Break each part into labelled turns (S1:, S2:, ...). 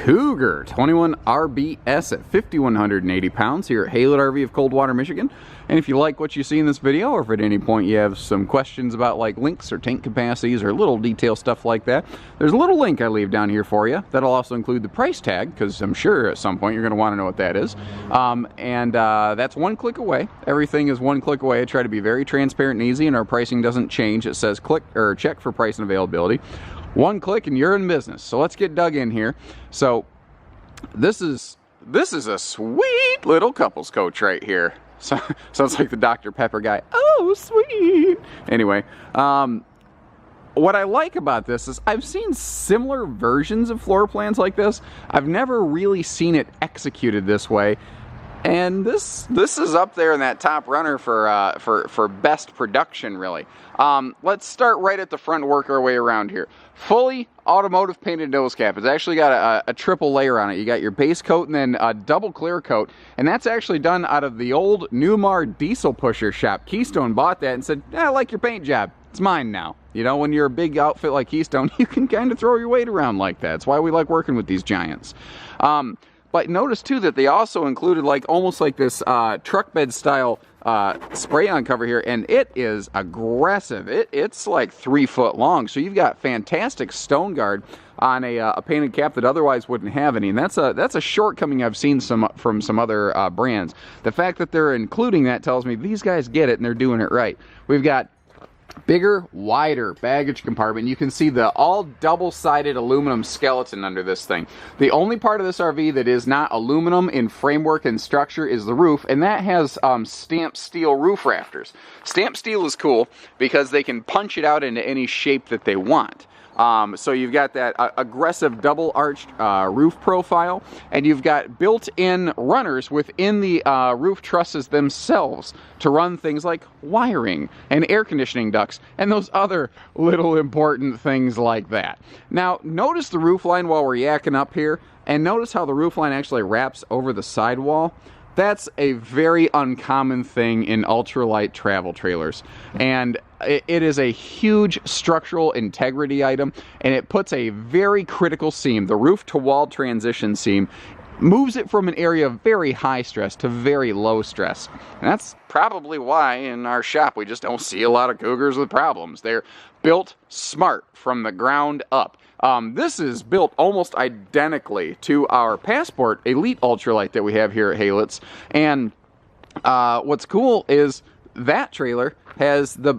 S1: Cougar 21 RBS at 5,180 pounds here at Xlite RV of Coldwater, Michigan. And if you like what you see in this video, or if at any point you have some questions about like links or tank capacities or little detail stuff like that, there's a little link I leave down here for you. That'll also include the price tag, because I'm sure at some point you're going to want to know what that is. That's one click away. Everything is one click away. I try to be very transparent and easy, and our pricing doesn't change. It says click or check for price and availability. One click and you're in business. So let's get dug in here. So this is a sweet little couples coach right here. So, sounds like the Dr. Pepper guy. Oh, sweet. Anyway, what I like about this is I've seen similar versions of floor plans like this. I've never really seen it executed this way. And this is up there in that top runner for best production, really. Let's start right at the front and work our way around here. Fully automotive painted nose cap. It's actually got a triple layer on it. You got your base coat and then a double clear coat. And that's actually done out of the old Newmar diesel pusher shop. Keystone bought that and said, I like your paint job. It's mine now. You know, when you're a big outfit like Keystone, you can kind of throw your weight around like that. That's why we like working with these giants. But notice too that they also included like almost like this truck bed style spray on cover here, and it is aggressive. It's like 3 foot long, so you've got fantastic stone guard on a painted cap that otherwise wouldn't have any, and that's a shortcoming I've seen from some other brands. The fact that they're including that tells me these guys get it and they're doing it right. We've got bigger, wider baggage compartment. You can see the all double-sided aluminum skeleton under this thing. The only part of this RV that is not aluminum in framework and structure is the roof, and that has stamped steel roof rafters. Stamped steel is cool because they can punch it out into any shape that they want. So you've got that aggressive double-arched roof profile, and you've got built-in runners within the roof trusses themselves to run things like wiring and air conditioning ducts and those other little important things like that. Now, notice the roof line while we're yakking up here, and notice how the roof line actually wraps over the sidewall. That's a very uncommon thing in ultralight travel trailers, and it is a huge structural integrity item, and it puts a very critical seam, the roof to wall transition seam, moves it from an area of very high stress to very low stress. And that's probably why in our shop we just don't see a lot of Cougars with problems. They're built smart from the ground up. This is built almost identically to our Passport Elite Ultralite that we have here at Xlite's. And what's cool is that trailer has the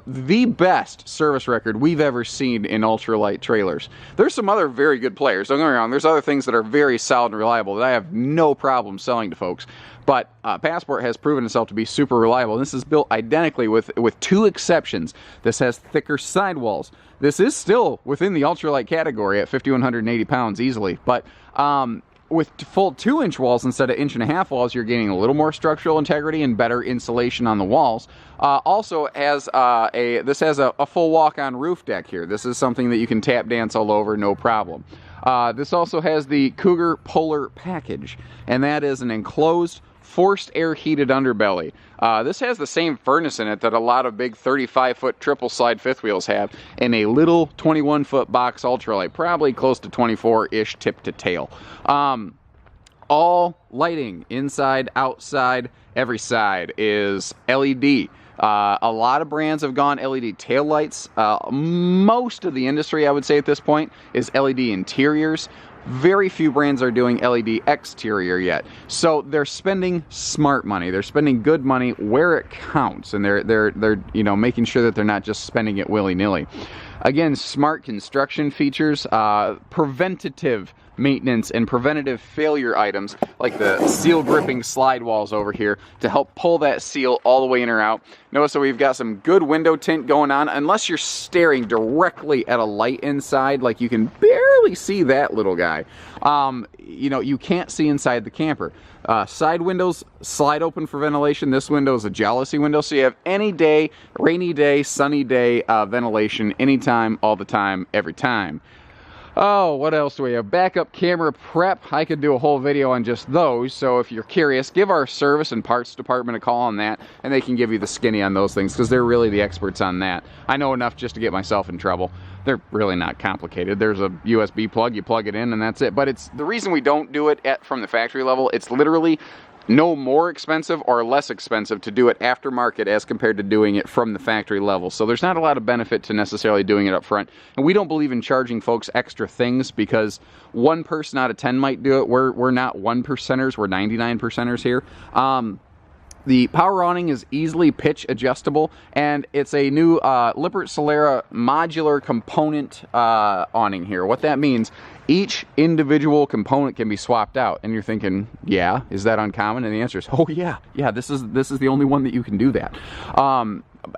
S1: best service record we've ever seen in ultralight trailers. There's some other very good players, don't get me wrong, there's other things that are very solid and reliable that I have no problem selling to folks. But Passport has proven itself to be super reliable. This is built identically with two exceptions. This has thicker sidewalls. This is still within the ultralight category at 5,180 pounds easily, but with full 2-inch walls instead of 1.5-inch walls, you're gaining a little more structural integrity and better insulation on the walls. Also has this has a full walk-on roof deck here. This is something that you can tap dance all over, no problem. This also has the Cougar Polar package, and that is an enclosed forced air heated underbelly. This has the same furnace in it that a lot of big 35-foot triple slide fifth wheels have, in a little 21-foot box ultralight, probably close to 24-ish tip to tail. All lighting, inside, outside, every side is LED. A lot of brands have gone LED taillights. Most of the industry, I would say at this point, is LED interiors. Very few brands are doing LED exterior yet. So they're spending smart money. They're spending good money where it counts, and they're you know, making sure that they're not just spending it willy-nilly. Again, smart construction features, preventative maintenance and preventative failure items like the seal gripping slide walls over here to help pull that seal all the way in or out. Notice that we've got some good window tint going on, unless you're staring directly at a light inside, like you can barely see that little guy. You know, you can't see inside the camper. Side windows slide open for ventilation. This window is a jealousy window, so you have any day, rainy day, sunny day ventilation, anytime, all the time, every time. Oh, what else do we have? Backup camera prep. I could do a whole video on just those, so if you're curious, give our service and parts department a call on that, and they can give you the skinny on those things, because they're really the experts on that. I know enough just to get myself in trouble. They're really not complicated. There's a USB plug, you plug it in, and that's it. But it's the reason we don't do it from the factory level, it's literally no more expensive or less expensive to do it aftermarket as compared to doing it from the factory level. So there's not a lot of benefit to necessarily doing it up front. And we don't believe in charging folks extra things, because one person out of 10 might do it. We're not 1%ers, we're 99%ers here. The power awning is easily pitch adjustable, and it's a new Lippert Solera modular component awning here. What that means, each individual component can be swapped out. And you're thinking, yeah, is that uncommon? And the answer is, oh yeah, this is the only one that you can do that.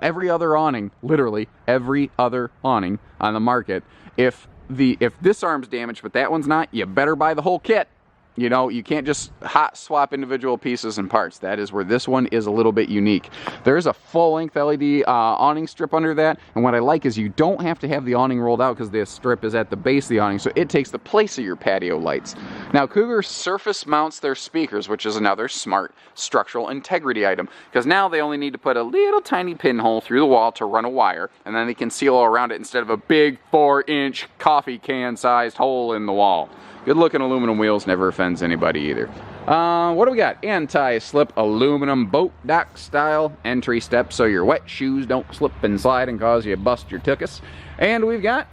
S1: Every other awning, literally every other awning on the market, if this arm's damaged but that one's not, you better buy the whole kit. You know, you can't just hot swap individual pieces and parts. That is where this one is a little bit unique. There is a full-length LED awning strip under that, and what I like is you don't have to have the awning rolled out, because the strip is at the base of the awning, so it takes the place of your patio lights. Now, Cougar surface mounts their speakers, which is another smart structural integrity item, because now they only need to put a little tiny pinhole through the wall to run a wire, and then they can seal all around it instead of a big 4-inch coffee can-sized hole in the wall. Good looking aluminum wheels, never offends anybody either. What do we got? Anti-slip aluminum boat dock style entry step, so your wet shoes don't slip and slide and cause you to bust your tuchus. And we've got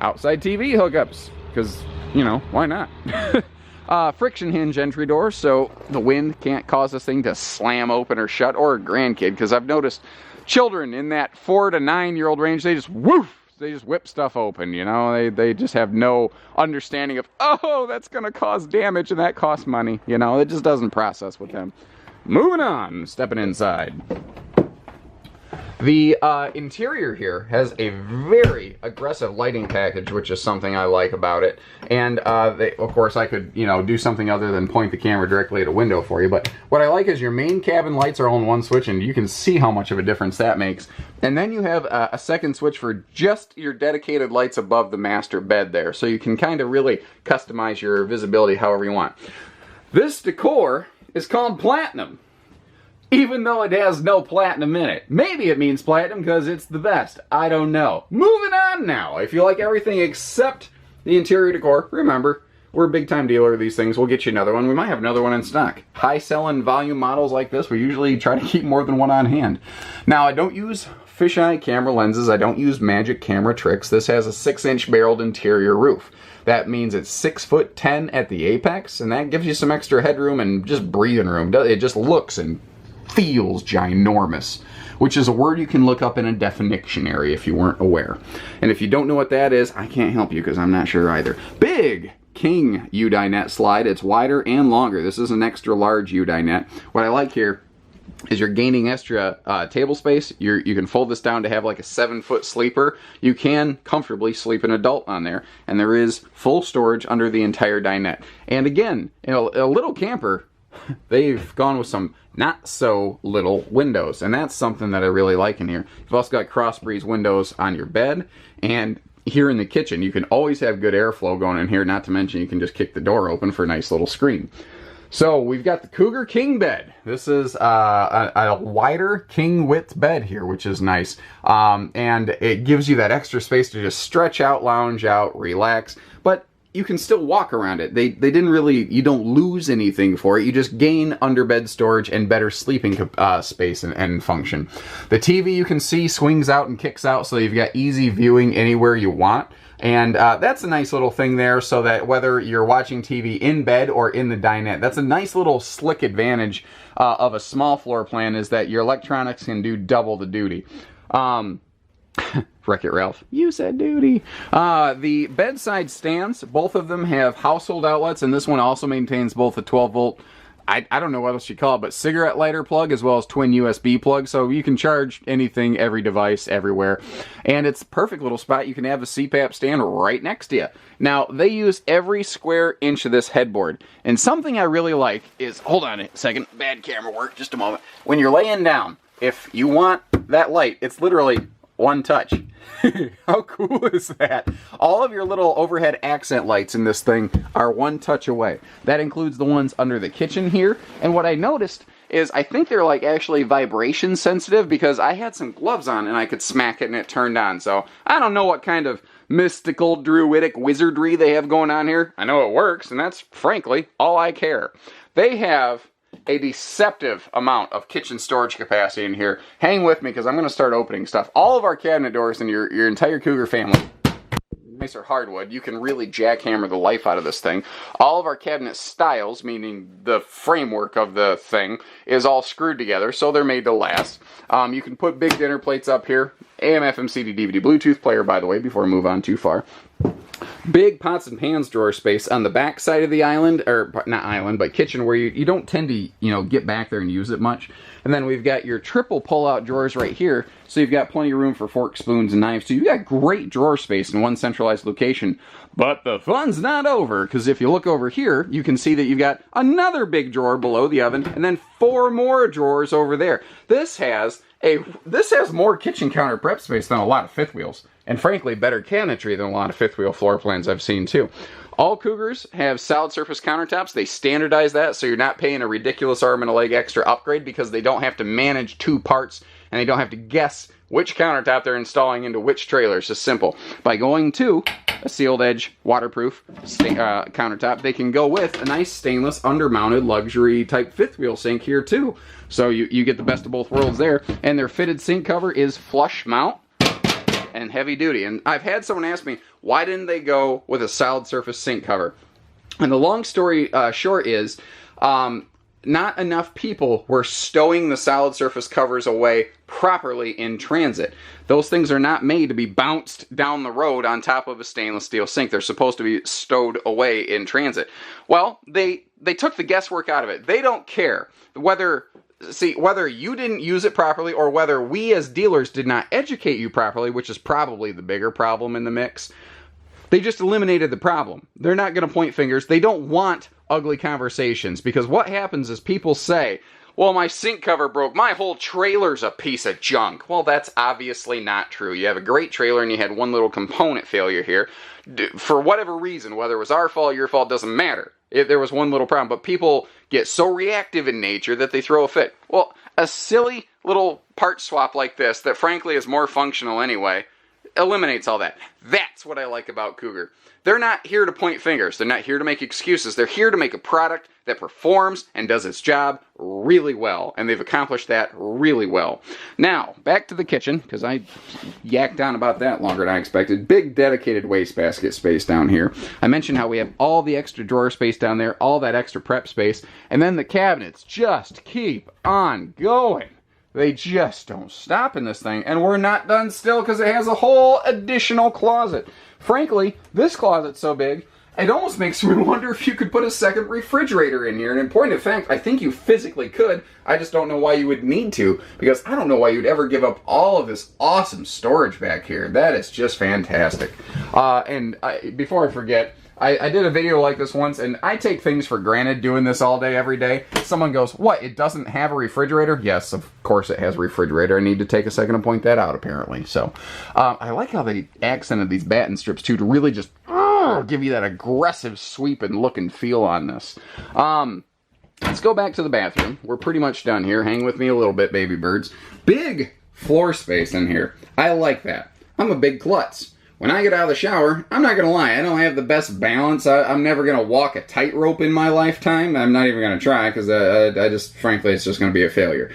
S1: outside TV hookups, because, you know, why not? Friction hinge entry door, so the wind can't cause this thing to slam open or shut, or a grandkid, because I've noticed children in that 4 to 9-year-old range, they just woof! They just whip stuff open, you know. They just have no understanding of, oh, that's going to cause damage and that costs money. You know, it just doesn't process with them. Moving on, stepping inside. The interior here has a very aggressive lighting package, which is something I like about it. And of course, I could, you know, do something other than point the camera directly at a window for you. But what I like is your main cabin lights are all in one switch, and you can see how much of a difference that makes. And then you have a second switch for just your dedicated lights above the master bed there. So you can kind of really customize your visibility however you want. This decor is called Platinum, even though it has no platinum in it. Maybe it means platinum because it's the best. I don't know. Moving on now. If you like everything except the interior decor, remember, we're a big-time dealer of these things. We'll get you another one. We might have another one in stock. High-selling volume models like this, we usually try to keep more than one on hand. Now, I don't use fisheye camera lenses. I don't use magic camera tricks. This has a 6-inch barreled interior roof. That means it's 6'10" at the apex, and that gives you some extra headroom and just breathing room. It just looks and feels ginormous, which is a word you can look up in a dictionary if you weren't aware. And if you don't know what that is, I can't help you because I'm not sure either. Big King u-dinette slide. It's wider and longer. This is an extra large u-dinette. What I like here is you're gaining extra table space. You can fold this down to have like a 7-foot sleeper. You can comfortably sleep an adult on there, and there is full storage under the entire dinette. And again, in a little camper, they've gone with some not so little windows, and that's something that I really like in here. You've also got cross breeze windows on your bed, and here in the kitchen you can always have good airflow going in here, not to mention you can just kick the door open for a nice little screen. So we've got the Cougar King Bed. This is a wider king width bed here, which is nice, and it gives you that extra space to just stretch out, lounge out, relax, but you can still walk around it. They didn't really, you don't lose anything for it. You just gain underbed storage and better sleeping space and function. The TV, you can see, swings out and kicks out, so you've got easy viewing anywhere you want. And that's a nice little thing there, so that whether you're watching TV in bed or in the dinette, that's a nice little slick advantage of a small floor plan, is that your electronics can do double the duty. Wreck-It Ralph, you said duty. The bedside stands, both of them have household outlets, and this one also maintains both a 12-volt, I don't know what else you call it, but cigarette lighter plug, as well as twin USB plug, so you can charge anything, every device, everywhere. And it's a perfect little spot. You can have a CPAP stand right next to you. Now, they use every square inch of this headboard, and something I really like is, hold on a second, bad camera work, just a moment. When you're laying down, if you want that light, it's literally one touch. How cool is that? All of your little overhead accent lights in this thing are one touch away. That includes the ones under the kitchen here. And what I noticed is I think they're like actually vibration sensitive, because I had some gloves on and I could smack it and it turned on. So I don't know what kind of mystical druidic wizardry they have going on here. I know it works, and that's frankly all I care. They have a deceptive amount of kitchen storage capacity in here. Hang with me, because I'm going to start opening stuff. All of our cabinet doors in your entire Cougar family, nicer hardwood, you can really jackhammer the life out of this thing. All of our cabinet styles, meaning the framework of the thing, is all screwed together, so they're made to last. You can put big dinner plates up here. AM, FM, CD, DVD, Bluetooth player, by the way, before I move on too far. Big pots and pans drawer space on the back side of the island, or not island, but kitchen, where you don't tend to, get back there and use it much. And then we've got your triple pull-out drawers right here, so you've got plenty of room for forks, spoons, and knives. So you've got great drawer space in one centralized location. But the fun's not over, because if you look over here, you can see that you've got another big drawer below the oven, and then 4 more drawers over there. This has more kitchen counter prep space than a lot of fifth wheels. And frankly, better cabinetry than a lot of fifth wheel floor plans I've seen too. All Cougars have solid surface countertops. They standardize that, so you're not paying a ridiculous arm and a leg extra upgrade, because they don't have to manage 2 parts, and they don't have to guess which countertop they're installing into which trailer. It's just simple. By going to a sealed edge, waterproof countertop, they can go with a nice stainless undermounted luxury type fifth wheel sink here too. So you get the best of both worlds there. And their fitted sink cover is flush mount and heavy duty. And I've had someone ask me, why didn't they go with a solid surface sink cover? And the long story short is, not enough people were stowing the solid surface covers away properly in transit. Those things are not made to be bounced down the road on top of a stainless steel sink. They're supposed to be stowed away in transit. Well, they took the guesswork out of it. They don't care whether you didn't use it properly, or whether we as dealers did not educate you properly, which is probably the bigger problem in the mix. They just eliminated the problem. They're not going to point fingers. They don't want ugly conversations, because what happens is people say, well, my sink cover broke, my whole trailer's a piece of junk. Well, that's obviously not true. You have a great trailer and you had one little component failure here. For whatever reason, whether it was our fault, your fault, doesn't matter. There was one little problem, but people get so reactive in nature that they throw a fit. Well, a silly little part swap like this, that frankly is more functional anyway, eliminates all that. That's what I like about Cougar. They're not here to point fingers. They're not here to make excuses. They're here to make a product that performs and does its job really well. And they've accomplished that really well. Now, back to the kitchen, because I yacked on about that longer than I expected. Big dedicated wastebasket space down here. I mentioned how we have all the extra drawer space down there, all that extra prep space, and then the cabinets just keep on going. They just don't stop in this thing. And we're not done still, because it has a whole additional closet. Frankly, this closet's so big, it almost makes me wonder if you could put a second refrigerator in here. And in point of fact, I think you physically could. I just don't know why you would need to, because I don't know why you'd ever give up all of this awesome storage back here. That is just fantastic. Before I forget, I did a video like this once, and I take things for granted doing this all day, every day. Someone goes, what, it doesn't have a refrigerator? Yes, of course it has a refrigerator. I need to take a second to point that out, apparently. So, I like how they accented these batten strips, too, to really just give you that aggressive sweep and look and feel on this. Let's go back to the bathroom. We're pretty much done here. Hang with me a little bit, baby birds. Big floor space in here. I like that. I'm a big klutz. When I get out of the shower, I'm not going to lie, I don't have the best balance. I'm never going to walk a tightrope in my lifetime. I'm not even going to try, because I just, frankly, it's just going to be a failure.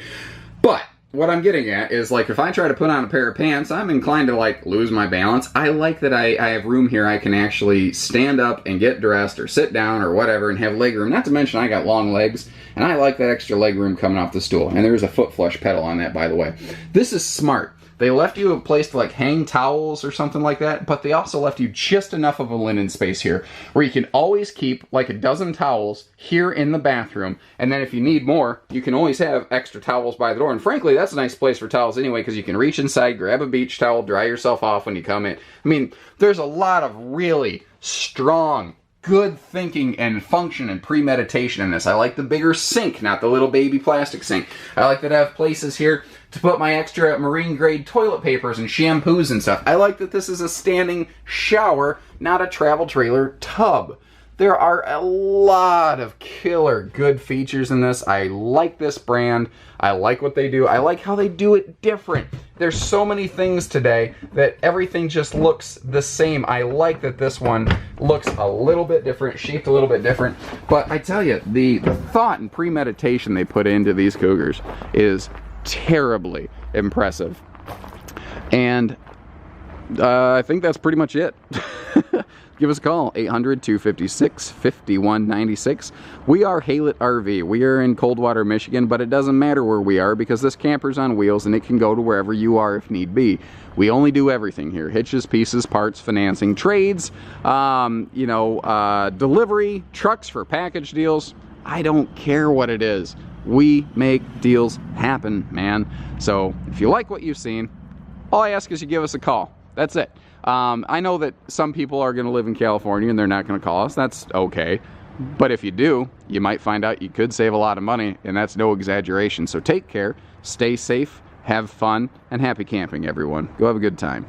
S1: But what I'm getting at is, like, if I try to put on a pair of pants, I'm inclined to, like, lose my balance. I like that I have room here. I can actually stand up and get dressed or sit down or whatever and have leg room. Not to mention I got long legs, and I like that extra leg room coming off the stool. And there's a foot flush pedal on that, by the way. This is smart. They left you a place to, like, hang towels or something like that, but they also left you just enough of a linen space here where you can always keep like a dozen towels here in the bathroom, and then if you need more, you can always have extra towels by the door. And frankly, that's a nice place for towels anyway, because you can reach inside, grab a beach towel, dry yourself off when you come in. I mean, there's a lot of really strong, good thinking and function and premeditation in this. I like the bigger sink, not the little baby plastic sink. I like that I have places here to put my extra marine grade toilet papers and shampoos and stuff. I like that this is a standing shower, not a travel trailer tub. There are a lot of killer good features in this. I like this brand. I like what they do. I like how they do it different. There's so many things today that everything just looks the same. I like that this one looks a little bit different, shaped a little bit different. But I tell you, the thought and premeditation they put into these Cougars is terribly impressive. And I think that's pretty much it. Give us a call, 800-256-5196. We are Xlite RV. We are in Coldwater, Michigan, but it doesn't matter where we are because this camper's on wheels and it can go to wherever you are if need be. We only do everything here. Hitches, pieces, parts, financing, trades, delivery, trucks for package deals. I don't care what it is. We make deals happen, man. So if you like what you've seen, all I ask is you give us a call. That's it. I know that some people are going to live in California and they're not going to call us. That's okay. But if you do, you might find out you could save a lot of money, and that's no exaggeration. So take care, stay safe, have fun, and happy camping, everyone. Go have a good time.